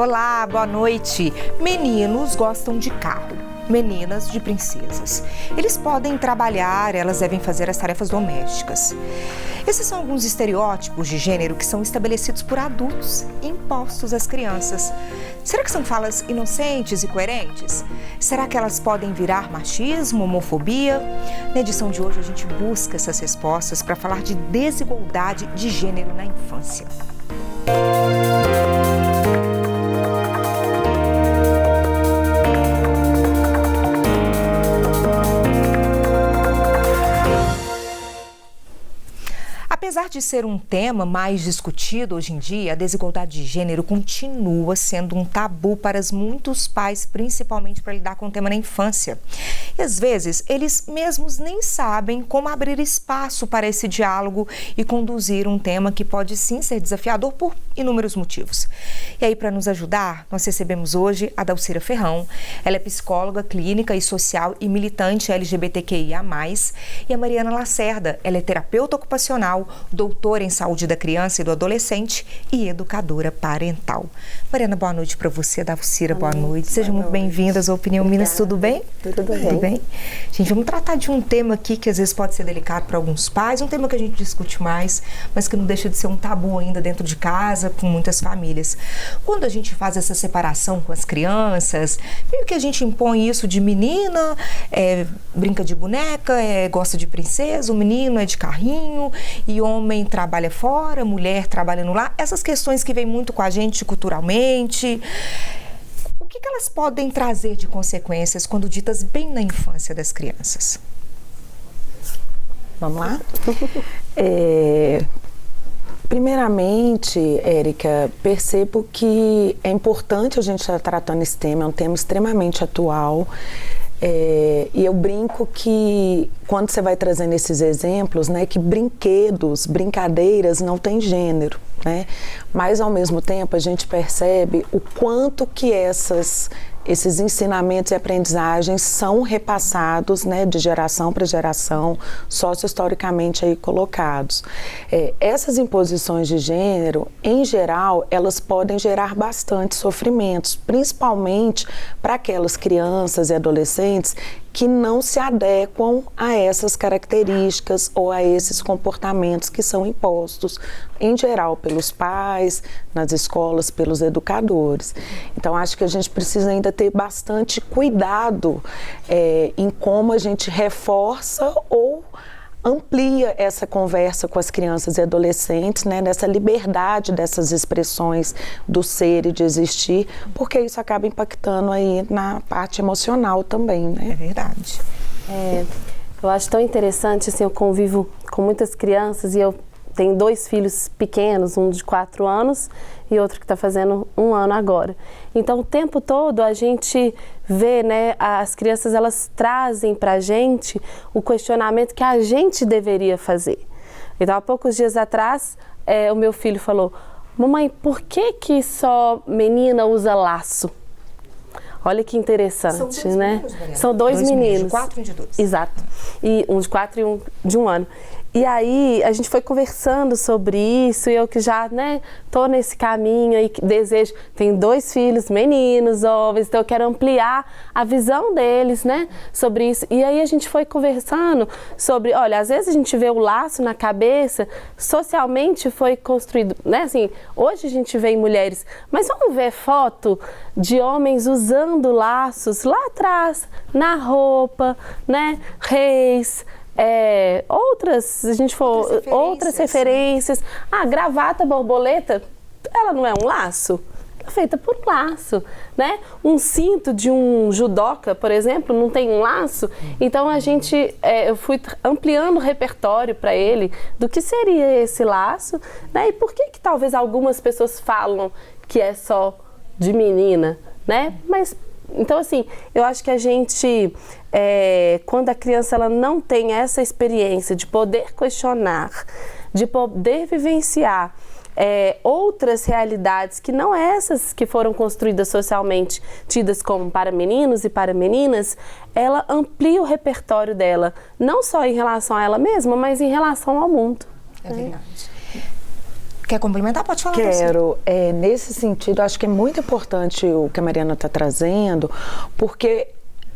Olá, boa noite. Meninos gostam de carro, meninas de princesas. Eles podem trabalhar, elas devem fazer as tarefas domésticas. Esses são alguns estereótipos de gênero que são estabelecidos por adultos e impostos às crianças. Será que são falas inocentes e coerentes? Será que elas podem virar machismo, homofobia? Na edição de hoje a gente busca essas respostas para falar de desigualdade de gênero na infância. Apesar de ser um tema mais discutido hoje em dia, a desigualdade de gênero continua sendo um tabu para muitos pais, principalmente para lidar com o tema na infância. E às vezes, eles mesmos nem sabem como abrir espaço para esse diálogo e conduzir um tema que pode sim ser desafiador por inúmeros motivos. E aí, para nos ajudar, nós recebemos hoje a Dalcira Ferrão. Ela é psicóloga clínica e social e militante LGBTQIA+. E a Mariana Lacerda, ela é terapeuta ocupacional, doutora em saúde da criança e do adolescente e educadora parental. Mariana, boa noite para você. Dalcira, boa noite. Sejam muito bem-vindas ao Opinião Minas. Tudo bem? Tudo bem. Gente, vamos tratar de um tema aqui que às vezes pode ser delicado para alguns pais, um tema que a gente discute mais, mas que não deixa de ser um tabu ainda dentro de casa, com muitas famílias. Quando a gente faz essa separação com as crianças, meio que a gente impõe isso de menina, brinca de boneca, gosta de princesa, o menino é de carrinho, e homem trabalha fora, mulher trabalha no lar. Essas questões que vêm muito com a gente culturalmente. O que elas podem trazer de consequências quando ditas bem na infância das crianças? Vamos lá? Primeiramente, Érica, percebo que é importante a gente estar tratando esse tema, é um tema extremamente atual. E eu brinco que quando você vai trazendo esses exemplos, né, que brincadeiras não têm gênero, né? Mas ao mesmo tempo a gente percebe o quanto que esses ensinamentos e aprendizagens são repassados, né, de geração para geração, socio-historicamente aí colocados. Essas imposições de gênero, em geral, elas podem gerar bastante sofrimentos, principalmente para aquelas crianças e adolescentes que não se adequam a essas características ou a esses comportamentos que são impostos, em geral, pelos pais, nas escolas, pelos educadores. Então, acho que a gente precisa ainda ter bastante cuidado em como a gente reforça ou amplia essa conversa com as crianças e adolescentes, né, nessa liberdade dessas expressões do ser e de existir, porque isso acaba impactando aí na parte emocional também, né? É verdade. Eu acho tão interessante, assim, eu convivo com muitas crianças e eu tenho 2 filhos pequenos, um de 4 anos e outro que está fazendo 1 ano agora. Então, o tempo todo a gente vê, né, as crianças, elas trazem para a gente o questionamento que a gente deveria fazer. Então, há poucos dias atrás, o meu filho falou: mamãe, por que só menina usa laço? Olha que interessante, né? São dois meninos. De 4 e um de 2. Exato. E um de 4 e um de 1 ano. E aí, a gente foi conversando sobre isso, e eu que já, né, tô nesse caminho e desejo, tenho 2 filhos, meninos, homens, então eu quero ampliar a visão deles, né, sobre isso. E aí a gente foi conversando sobre, olha, às vezes a gente vê o laço na cabeça, socialmente foi construído, né, assim, hoje a gente vê em mulheres, mas vamos ver foto de homens usando laços lá atrás, na roupa, né, reis, outras referências. Gravata borboleta, ela não é um laço? É feita por um laço, né? Um cinto de um judoca, por exemplo, não tem um laço? Então eu fui ampliando o repertório para ele do que seria esse laço, né? E por que talvez algumas pessoas falam que é só de menina, né? Mas então, assim, eu acho que a gente, quando a criança ela não tem essa experiência de poder questionar, de poder vivenciar outras realidades que não essas que foram construídas socialmente, tidas como para meninos e para meninas, ela amplia o repertório dela, não só em relação a ela mesma, mas em relação ao mundo. É verdade. Quer complementar? Pode falar. Quero. Nesse sentido, acho que é muito importante o que a Mariana está trazendo, porque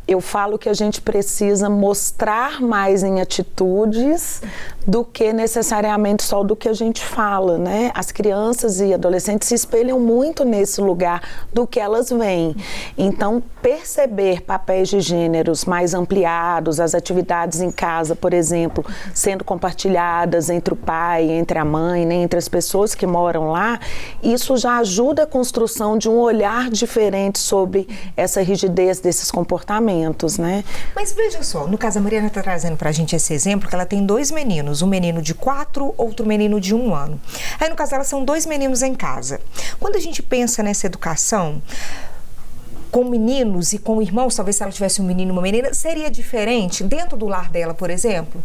eu falo que a gente precisa mostrar mais em atitudes do que necessariamente só do que a gente fala, né? As crianças e adolescentes se espelham muito nesse lugar do que elas veem. Então, perceber papéis de gêneros mais ampliados, as atividades em casa, por exemplo, sendo compartilhadas entre o pai, entre a mãe, né? Entre as pessoas que moram lá, isso já ajuda a construção de um olhar diferente sobre essa rigidez desses comportamentos. Né? Mas veja só, no caso a Mariana está trazendo pra gente esse exemplo que ela tem 2 meninos, um menino de 4, outro menino de 1 ano. Aí no caso dela são 2 meninos em casa. Quando a gente pensa nessa educação com meninos e com irmãos, talvez se ela tivesse um menino e uma menina, seria diferente dentro do lar dela, por exemplo?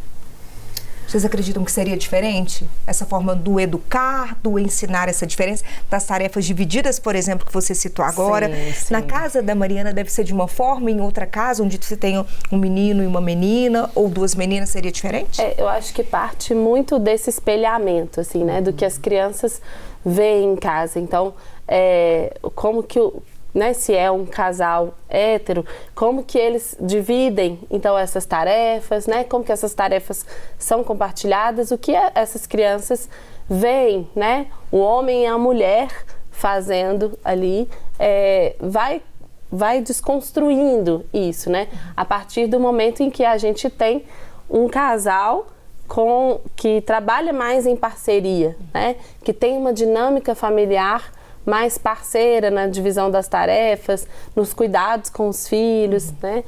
Vocês acreditam que seria diferente? Essa forma do educar, do ensinar essa diferença, das tarefas divididas, por exemplo, que você citou agora. Sim. Na casa da Mariana deve ser de uma forma, em outra casa, onde você tem um menino e uma menina, ou 2 meninas, seria diferente? Eu acho que parte muito desse espelhamento, assim, né? Do que as crianças veem em casa. Então, como que né, se é um casal hétero, como que eles dividem, então, essas tarefas, né, como que essas tarefas são compartilhadas, o que essas crianças veem, né, o homem e a mulher fazendo ali, vai desconstruindo isso, né, a partir do momento em que a gente tem um casal que trabalha mais em parceria, né, que tem uma dinâmica familiar mais parceira na divisão das tarefas, nos cuidados com os filhos, né?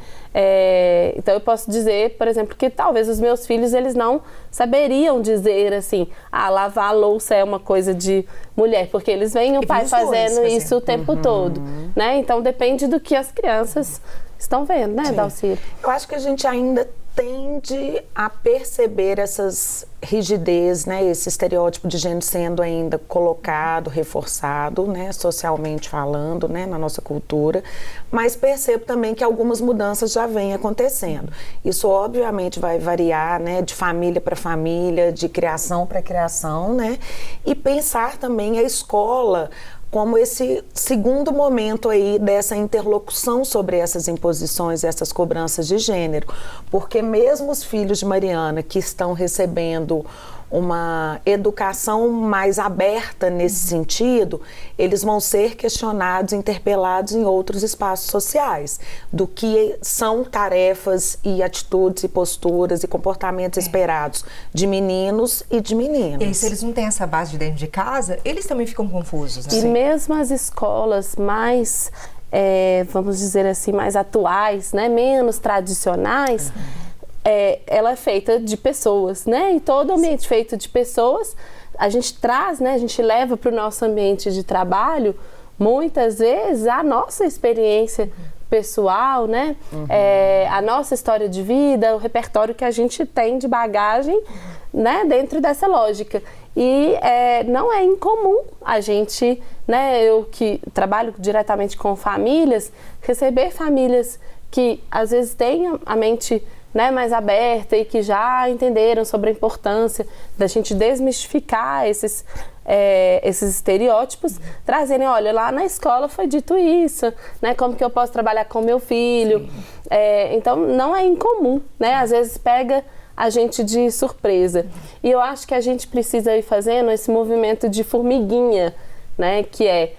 Então eu posso dizer, por exemplo, que talvez os meus filhos, eles não saberiam dizer assim, lavar a louça é uma coisa de mulher, porque eles veem o pai fazendo isso o tempo todo, né? Então depende do que as crianças estão vendo, né, Dalcírio? Eu acho que a gente ainda tende a perceber essas rigidez, né, esse estereótipo de gênero sendo ainda colocado, reforçado, né, socialmente falando, né, na nossa cultura, mas percebo também que algumas mudanças já vêm acontecendo. Isso obviamente vai variar, né, de família para família, de criação para criação, né, e pensar também a escola como esse segundo momento aí dessa interlocução sobre essas imposições, essas cobranças de gênero, porque mesmo os filhos de Mariana que estão recebendo uma educação mais aberta nesse sentido, eles vão ser questionados, interpelados em outros espaços sociais, do que são tarefas e atitudes e posturas e comportamentos esperados de meninos e de meninas. E aí, se eles não têm essa base de dentro de casa, eles também ficam confusos, né? E mesmo as escolas mais, vamos dizer assim, mais atuais, né, menos tradicionais, ela é feita de pessoas, né? E todo ambiente feito de pessoas, a gente traz, né? A gente leva para o nosso ambiente de trabalho, muitas vezes, a nossa experiência pessoal, né? A nossa história de vida, o repertório que a gente tem de bagagem, né? Dentro dessa lógica. E não é incomum a gente, né? Eu que trabalho diretamente com famílias, receber famílias que às vezes têm a mente, né, mais aberta e que já entenderam sobre a importância da gente desmistificar esses estereótipos, trazerem, olha, lá na escola foi dito isso, né, como que eu posso trabalhar com meu filho. Então não é incomum, né, às vezes pega a gente de surpresa. E eu acho que a gente precisa ir fazendo esse movimento de formiguinha, né, que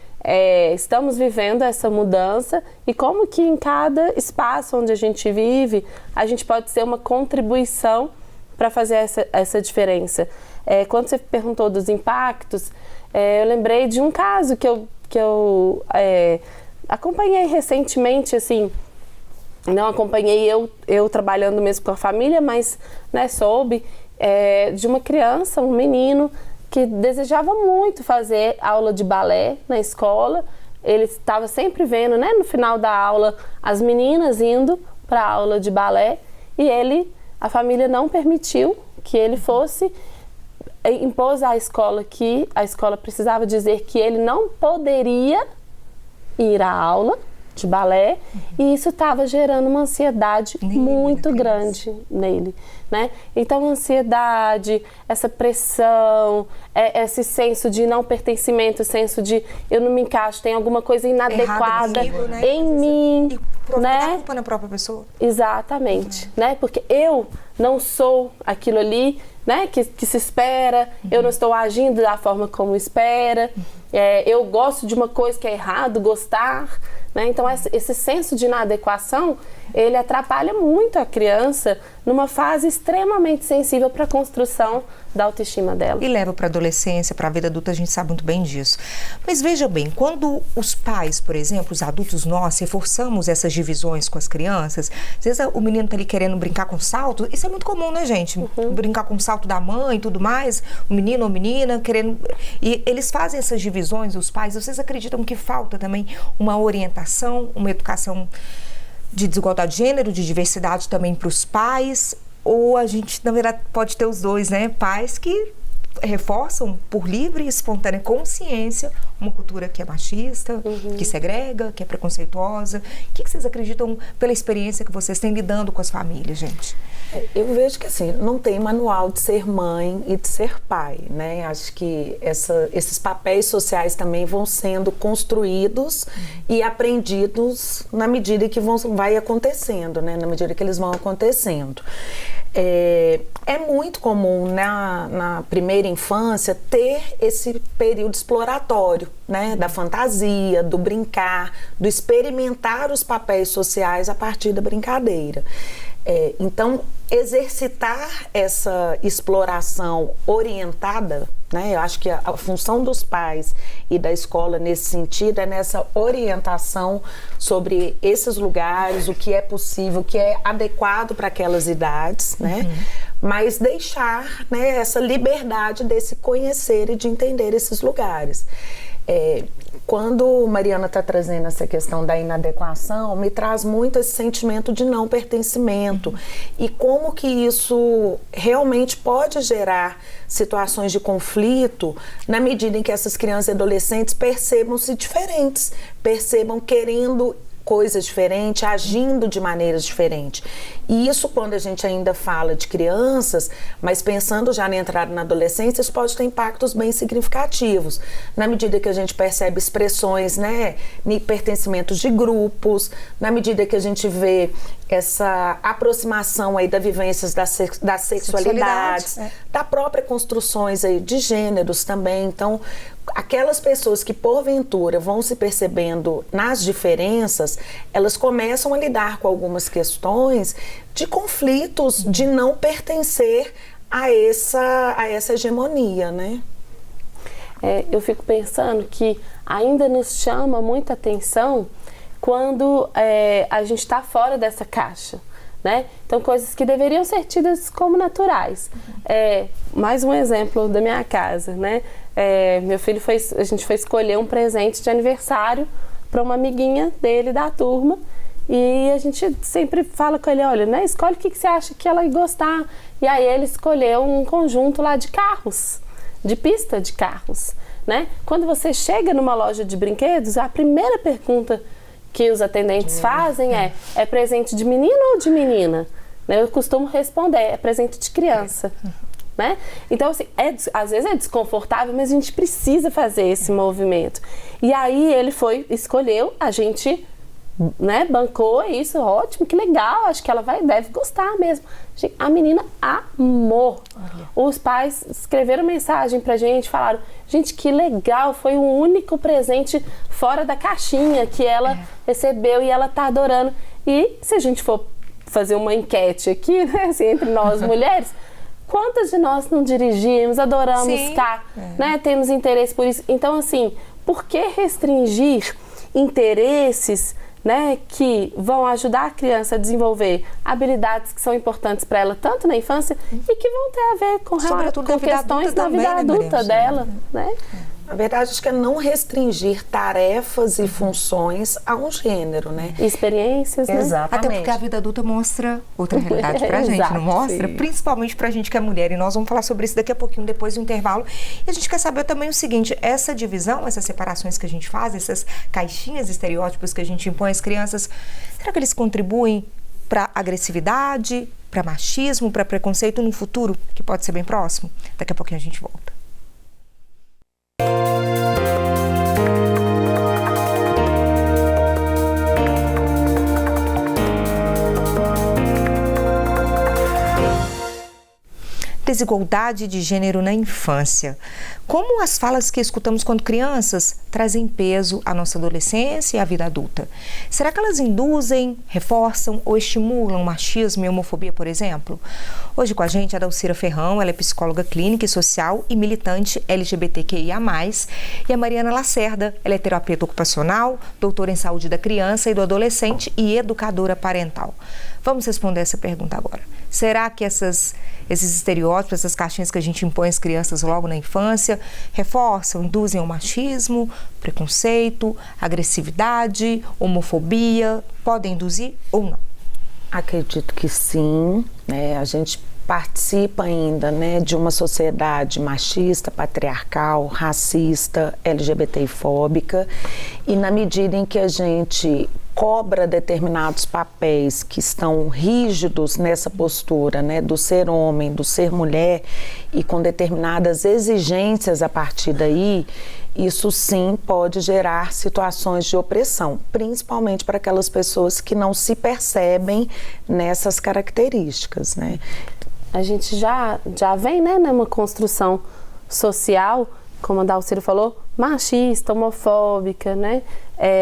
estamos vivendo essa mudança e como que em cada espaço onde a gente vive, a gente pode ser uma contribuição para fazer essa diferença. Quando você perguntou dos impactos, eu lembrei de um caso que eu acompanhei recentemente, assim, não acompanhei eu trabalhando mesmo com a família, mas, né, soube de uma criança, um menino, que desejava muito fazer aula de balé na escola. Ele estava sempre vendo, né, no final da aula, as meninas indo para a aula de balé e a família não permitiu que ele fosse, impôs à escola que a escola precisava dizer que ele não poderia ir à aula, de balé, e isso estava gerando uma ansiedade muito grande nele, né? Então, a ansiedade, essa pressão, esse senso de não pertencimento, senso de eu não me encaixo, tem alguma coisa inadequada comigo, né? em mim, né? Culpa na própria pessoa. Exatamente, né? Porque eu não sou aquilo ali, né, que se espera, eu não estou agindo da forma como espera, eu gosto de uma coisa que é errado gostar, né? Então esse senso de inadequação, ele atrapalha muito a criança numa fase extremamente sensível para a construção da autoestima dela. E leva para a adolescência, para a vida adulta, a gente sabe muito bem disso. Mas veja bem, quando os pais, por exemplo, os adultos nós, reforçamos essas divisões com as crianças, às vezes o menino tá ali querendo brincar com salto, isso é muito comum, né, gente? Brincar com o salto da mãe e tudo mais, o menino ou menina querendo... E eles fazem essas divisões, os pais, vocês acreditam que falta também uma orientação, uma educação de desigualdade de gênero, de diversidade também para os pais? Ou a gente, na verdade, pode ter os dois, né? Pais que reforçam por livre e espontânea consciência uma cultura que é machista, que segrega, que é preconceituosa. O que vocês acreditam pela experiência que vocês têm lidando com as famílias, gente? Eu vejo que assim, não tem manual de ser mãe e de ser pai, né? Acho que esses papéis sociais também vão sendo construídos e aprendidos na medida que vai acontecendo, né? Na medida que eles vão acontecendo. É muito comum na primeira infância ter esse período exploratório, né, da fantasia, do brincar, do experimentar os papéis sociais a partir da brincadeira. Então, exercitar essa exploração orientada, né, eu acho que a função dos pais e da escola nesse sentido é nessa orientação sobre esses lugares, o que é possível, o que é adequado para aquelas idades, né, mas deixar, né, essa liberdade desse conhecer e de entender esses lugares. Quando Mariana está trazendo essa questão da inadequação, me traz muito esse sentimento de não pertencimento e como que isso realmente pode gerar situações de conflito na medida em que essas crianças e adolescentes percebam-se diferentes, percebam querendo coisas diferentes, agindo de maneiras diferentes. E isso quando a gente ainda fala de crianças, mas pensando já na entrada na adolescência, isso pode ter impactos bem significativos, na medida que a gente percebe expressões, né, de pertencimentos de grupos, na medida que a gente vê essa aproximação aí das vivências das sexualidades, da própria construções aí de gêneros também. Então, aquelas pessoas que porventura vão se percebendo nas diferenças, elas começam a lidar com algumas questões de conflitos, de não pertencer a essa hegemonia, né? Eu fico pensando que ainda nos chama muita atenção quando a gente está fora dessa caixa, né? Então, coisas que deveriam ser tidas como naturais. Mais um exemplo da minha casa, né? Meu filho a gente foi escolher um presente de aniversário para uma amiguinha dele da turma e a gente sempre fala com ele, olha, né, escolhe o que você acha que ela ia gostar. E aí ele escolheu um conjunto lá de carros, de pista de carros, né? Quando você chega numa loja de brinquedos, a primeira pergunta que os atendentes fazem é presente de menino ou de menina? Eu costumo responder, é presente de criança. Né? Então, assim, às vezes é desconfortável, mas a gente precisa fazer esse movimento. E aí ele escolheu, a gente, né, bancou isso, ótimo, que legal, acho que ela deve gostar mesmo. A menina amou. Os pais escreveram mensagem pra gente, falaram, gente, que legal, foi o único presente fora da caixinha que ela recebeu e ela tá adorando. E se a gente for fazer uma enquete aqui, né, assim, entre nós mulheres, quantas de nós não dirigimos, adoramos carro, né? Temos interesse por isso. Então, assim, por que restringir interesses, né, que vão ajudar a criança a desenvolver habilidades que são importantes para ela, tanto na infância, e que vão ter a ver com questões da vida adulta dela, né? Na verdade, acho que é não restringir tarefas e funções a um gênero, né? Experiências, né? Exatamente. Até porque a vida adulta mostra outra realidade pra gente, Exato, não mostra? sim. Principalmente pra gente que é mulher. E nós vamos falar sobre isso daqui a pouquinho, depois do intervalo. E a gente quer saber também o seguinte, essa divisão, essas separações que a gente faz, essas caixinhas, estereótipos que a gente impõe às crianças, será que eles contribuem para agressividade, para machismo, para preconceito no futuro, que pode ser bem próximo? Daqui a pouquinho a gente volta. Desigualdade de gênero na infância. Como as falas que escutamos quando crianças trazem peso à nossa adolescência e à vida adulta? Será que elas induzem, reforçam ou estimulam machismo e homofobia, por exemplo? Hoje com a gente a Dalcira Ferrão, ela é psicóloga clínica e social e militante LGBTQIA+, e a Mariana Lacerda, ela é terapeuta ocupacional, doutora em saúde da criança e do adolescente e educadora parental. Vamos responder essa pergunta agora. Será que esses estereótipos, essas caixinhas que a gente impõe às crianças logo na infância, reforçam, induzem ao machismo, preconceito, agressividade, homofobia? Podem induzir ou não? Acredito que sim, né? A gente participa ainda, né, de uma sociedade machista, patriarcal, racista, LGBTfóbica, e na medida em que a gente cobra determinados papéis que estão rígidos nessa postura, né, do ser homem, do ser mulher, e com determinadas exigências a partir daí, isso sim pode gerar situações de opressão, principalmente para aquelas pessoas que não se percebem nessas características, né? A gente já vem, né, numa construção social, como a Dalcira falou, machista, homofóbica, né,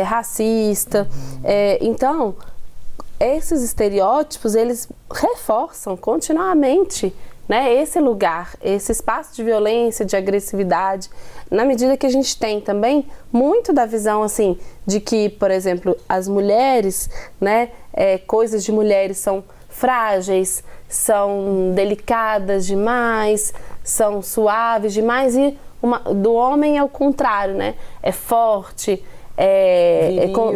racista. Então, esses estereótipos, eles reforçam continuamente, né, esse lugar, esse espaço de violência, de agressividade, na medida que a gente tem também muito da visão, assim, de que, por exemplo, as mulheres, né, coisas de mulheres são frágeis, são delicadas demais, são suaves demais, e do homem é o contrário, né? É forte,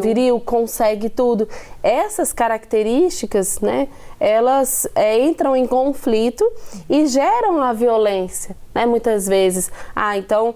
viril, consegue tudo. Essas características, né, elas entram em conflito e geram a violência, né, muitas vezes. Então,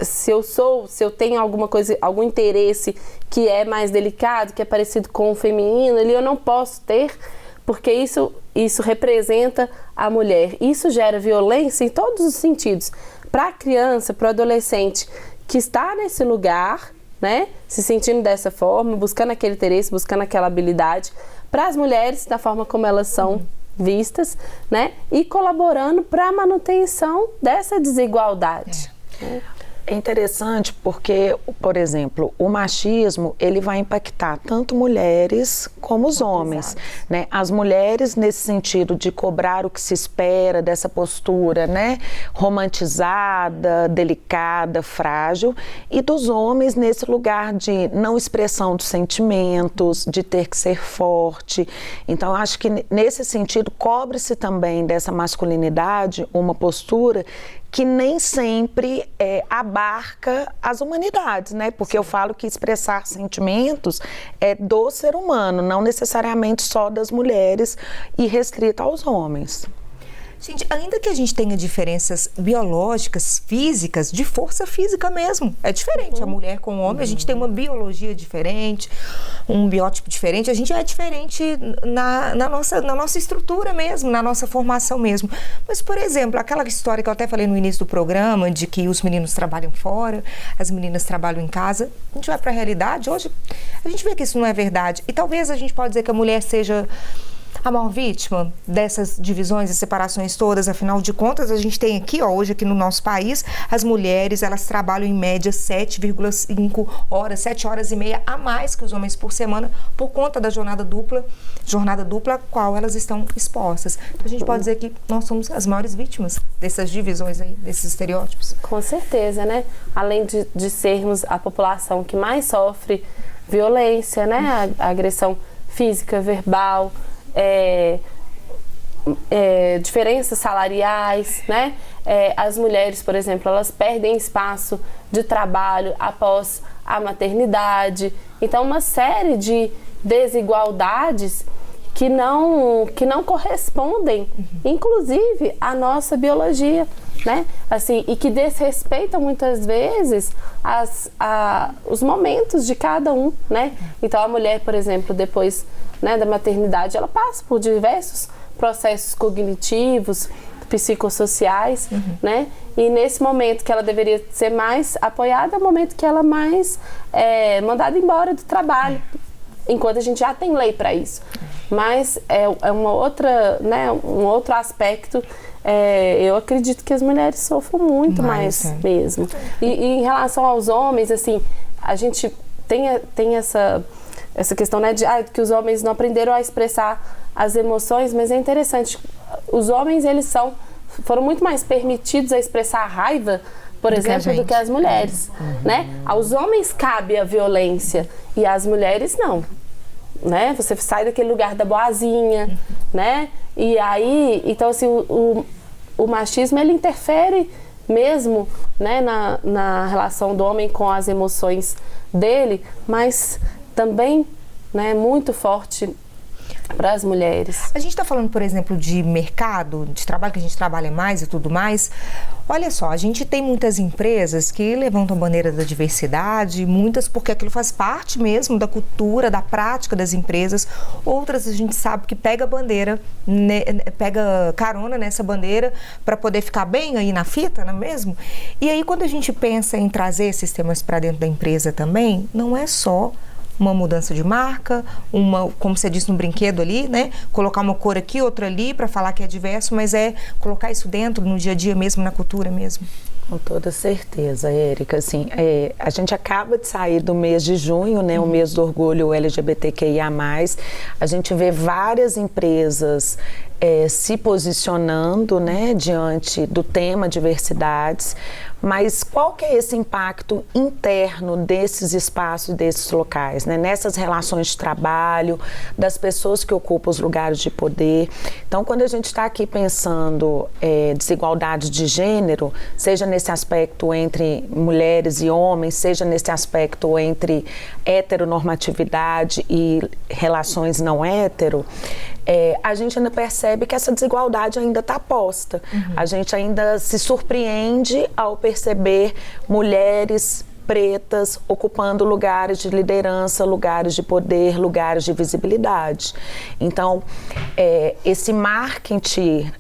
se eu tenho alguma coisa, algum interesse que é mais delicado, que é parecido com o feminino, eu não posso ter, porque isso representa a mulher. Isso gera violência em todos os sentidos. Para a criança, para o adolescente que está nesse lugar, né, se sentindo dessa forma, buscando aquele interesse, buscando aquela habilidade, para as mulheres, da forma como elas são vistas, né, e colaborando para a manutenção dessa desigualdade. É interessante porque, por exemplo, o machismo, ele vai impactar tanto mulheres como os homens, né? As mulheres nesse sentido de cobrar o que se espera dessa postura, né, romantizada, delicada, frágil, e dos homens nesse lugar de não expressão dos sentimentos, de ter que ser forte. Então, acho que nesse sentido cobre-se também dessa masculinidade uma postura que nem sempre abarca as humanidades, né? Porque eu falo que expressar sentimentos é do ser humano, não necessariamente só das mulheres e restrito aos homens. Gente, ainda que a gente tenha diferenças biológicas, físicas, de força física mesmo, é diferente a mulher com o homem, a gente tem uma biologia diferente, um biótipo diferente, a gente é diferente na nossa estrutura mesmo, na nossa formação mesmo. Mas, por exemplo, aquela história que eu até falei no início do programa, de que os meninos trabalham fora, as meninas trabalham em casa, a gente vai para a realidade, hoje a gente vê que isso não é verdade. E talvez a gente pode dizer que a mulher seja a maior vítima dessas divisões e separações todas. Afinal de contas, a gente tem aqui, hoje aqui no nosso país, as mulheres, elas trabalham em média 7,5 horas, 7 horas e meia a mais que os homens por semana, por conta da jornada dupla a qual elas estão expostas. Então a gente pode dizer que nós somos as maiores vítimas dessas divisões aí, desses estereótipos. Com certeza, né? Além de sermos a população que mais sofre violência, né? A agressão física, verbal, diferenças salariais, né? as mulheres, por exemplo, elas perdem espaço de trabalho após a maternidade. Então, uma série de desigualdades que não correspondem, inclusive, à nossa biologia, né? Assim, e que desrespeitam muitas vezes os momentos de cada um, né? Então, a mulher, por exemplo, depois, né, da maternidade, ela passa por diversos processos cognitivos, psicossociais, né? E nesse momento que ela deveria ser mais apoiada, é o momento que ela é mais mandada embora do trabalho, enquanto a gente já tem lei para isso. Mas é uma outra, né, um outro aspecto. Eu acredito que as mulheres sofrem muito mais mesmo. E em relação aos homens, assim, a gente tem essa questão, né, de que os homens não aprenderam a expressar as emoções, mas é interessante. Os homens, eles foram muito mais permitidos a expressar a raiva, por exemplo, do que as mulheres, né? Aos homens cabe a violência e às mulheres não, né? Você sai daquele lugar da boazinha, né? E aí, então assim, o machismo, ele interfere mesmo, né, na relação do homem com as emoções dele, mas também, né, muito forte para as mulheres. A gente está falando, por exemplo, de mercado, de trabalho, que a gente trabalha mais e tudo mais. Olha só, a gente tem muitas empresas que levantam a bandeira da diversidade, muitas porque aquilo faz parte mesmo da cultura, da prática das empresas. Outras a gente sabe que pega bandeira, pega carona nessa bandeira para poder ficar bem aí na fita, não é mesmo? E aí, quando a gente pensa em trazer esses temas para dentro da empresa também, não é só uma mudança de marca, como você disse no brinquedo ali, né? Colocar uma cor aqui, outra ali, para falar que é diverso, mas é colocar isso dentro no dia a dia mesmo, na cultura mesmo. Com toda certeza, Érica. Assim, a gente acaba de sair do mês de junho, né? O mês do orgulho LGBTQIA+. A gente vê várias empresas se posicionando, né, diante do tema diversidades, mas qual que é esse impacto interno desses espaços, desses locais, né, nessas relações de trabalho, das pessoas que ocupam os lugares de poder? Então, quando a gente está aqui pensando desigualdade de gênero, seja nesse aspecto entre mulheres e homens, seja nesse aspecto entre heteronormatividade e relações não hétero, a gente ainda percebe que essa desigualdade ainda está posta. A gente ainda se surpreende ao perceber mulheres pretas ocupando lugares de liderança, lugares de poder, lugares de visibilidade. Então, esse marketing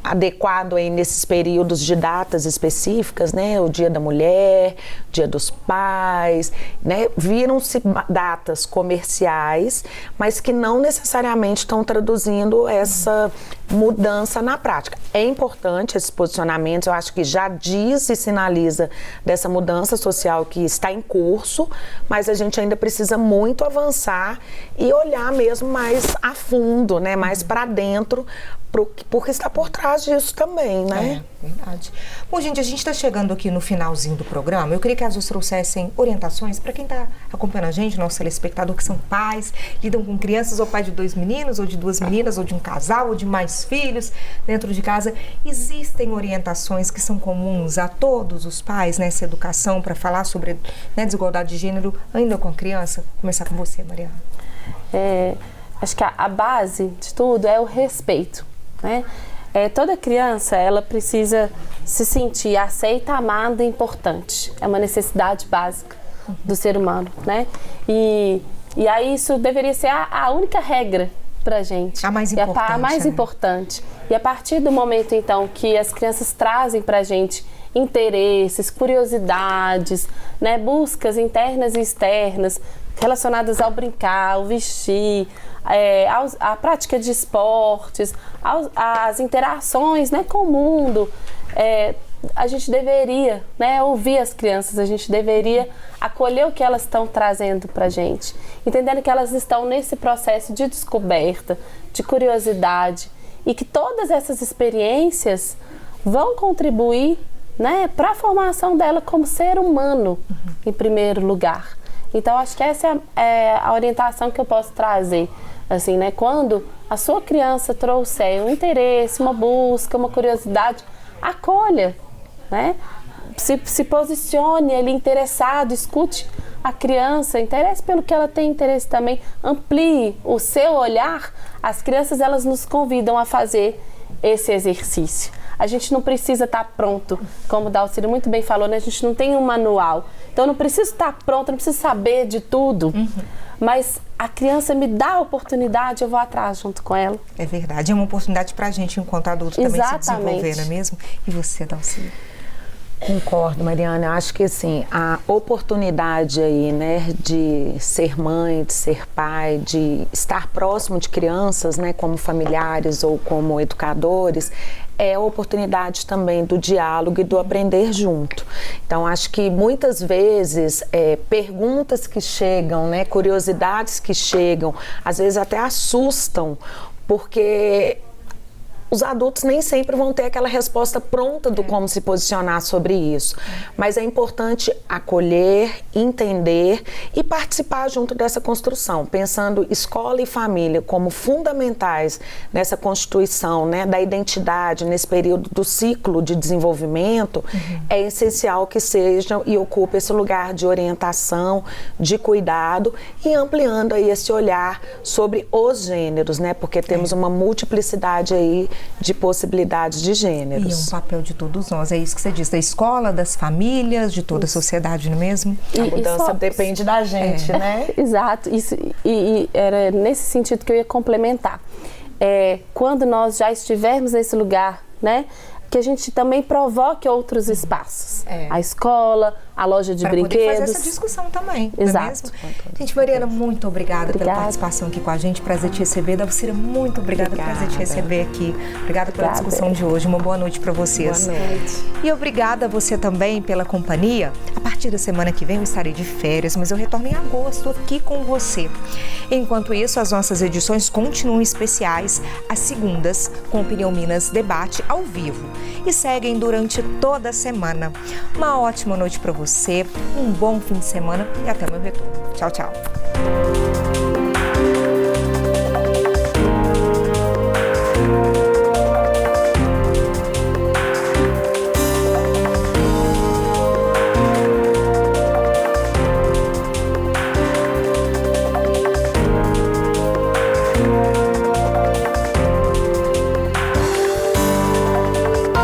adequado aí nesses períodos de datas específicas, né? O Dia da Mulher, Dia dos Pais, né? Viram-se datas comerciais, mas que não necessariamente estão traduzindo essa mudança na prática. É importante esses posicionamentos, eu acho que já diz e sinaliza dessa mudança social que está em curso, mas a gente ainda precisa muito avançar e olhar mesmo mais a fundo, né? Mais para dentro, porque está por trás disso também, né? É verdade. Bom, gente, a gente está chegando aqui no finalzinho do programa. Eu queria que as duas trouxessem orientações para quem está acompanhando a gente, nosso telespectador, que são pais, lidam com crianças, ou pai de 2 meninos, ou de 2 meninas, ou de um casal, ou de mais filhos dentro de casa. Existem orientações que são comuns a todos os pais nessa educação para falar sobre, né, desigualdade de gênero ainda com a criança? Vou começar com você, Mariana. Acho que a base de tudo é o respeito, né? Toda criança, ela precisa se sentir aceita, amada e importante. É uma necessidade básica do ser humano, né? E aí isso deveria ser a única regra pra gente. A mais importante. A mais importante. E a partir do momento, então, que as crianças trazem pra gente interesses, curiosidades, né? Buscas internas e externas, relacionadas ao brincar, ao vestir, à prática de esportes, às interações, né, com o mundo. A gente deveria, né, ouvir as crianças, a gente deveria acolher o que elas estão trazendo para a gente, entendendo que elas estão nesse processo de descoberta, de curiosidade, e que todas essas experiências vão contribuir, né, para a formação dela como ser humano, em primeiro lugar. Então, acho que essa é a orientação que eu posso trazer, assim, né? Quando a sua criança trouxer um interesse, uma busca, uma curiosidade, acolha, né? Se posicione ali interessado, escute a criança, interesse pelo que ela tem interesse também, amplie o seu olhar. As crianças, elas nos convidam a fazer esse exercício. A gente não precisa estar pronto, como o Dalcílio muito bem falou, né? A gente não tem um manual. Então, eu não preciso estar pronto, não preciso saber de tudo. Mas a criança me dá a oportunidade, eu vou atrás junto com ela. É verdade, é uma oportunidade para a gente, enquanto adulto, também se desenvolver, não é mesmo? E você, Dalcílio? Concordo, Mariana. Acho que assim, a oportunidade aí, né, de ser mãe, de ser pai, de estar próximo de crianças, né, como familiares ou como educadores, é a oportunidade também do diálogo e do aprender junto. Então, acho que muitas vezes perguntas que chegam, né, curiosidades que chegam, às vezes até assustam, porque os adultos nem sempre vão ter aquela resposta pronta do como se posicionar sobre isso. Mas é importante acolher, entender e participar junto dessa construção, pensando escola e família como fundamentais nessa constituição, né, da identidade, nesse período do ciclo de desenvolvimento. É essencial que sejam e ocupem esse lugar de orientação, de cuidado e ampliando aí esse olhar sobre os gêneros, né, porque temos uma multiplicidade aí de possibilidades de gêneros. E é um papel de todos nós, é isso que você disse, da escola, das famílias, de toda a sociedade, não é mesmo? A mudança depende da gente, né? Exato, isso, e era nesse sentido que eu ia complementar. Quando nós já estivermos nesse lugar, né, que a gente também provoque outros espaços. A escola, a loja de brinquedos. Para poder fazer essa discussão também. Exato. Não é mesmo? Gente, Mariana, muito obrigada pela participação aqui com a gente. Prazer te receber. Dalcília, muito obrigada. Prazer te receber aqui. Obrigada pela discussão de hoje. Uma boa noite para vocês. Boa noite. E obrigada a você também pela companhia. A partir da semana que vem eu estarei de férias, mas eu retorno em agosto aqui com você. Enquanto isso, as nossas edições continuam especiais às segundas, com Opinião Minas Debate ao vivo. E seguem durante toda a semana. Uma ótima noite para você, um bom fim de semana e até meu retorno. Tchau, tchau.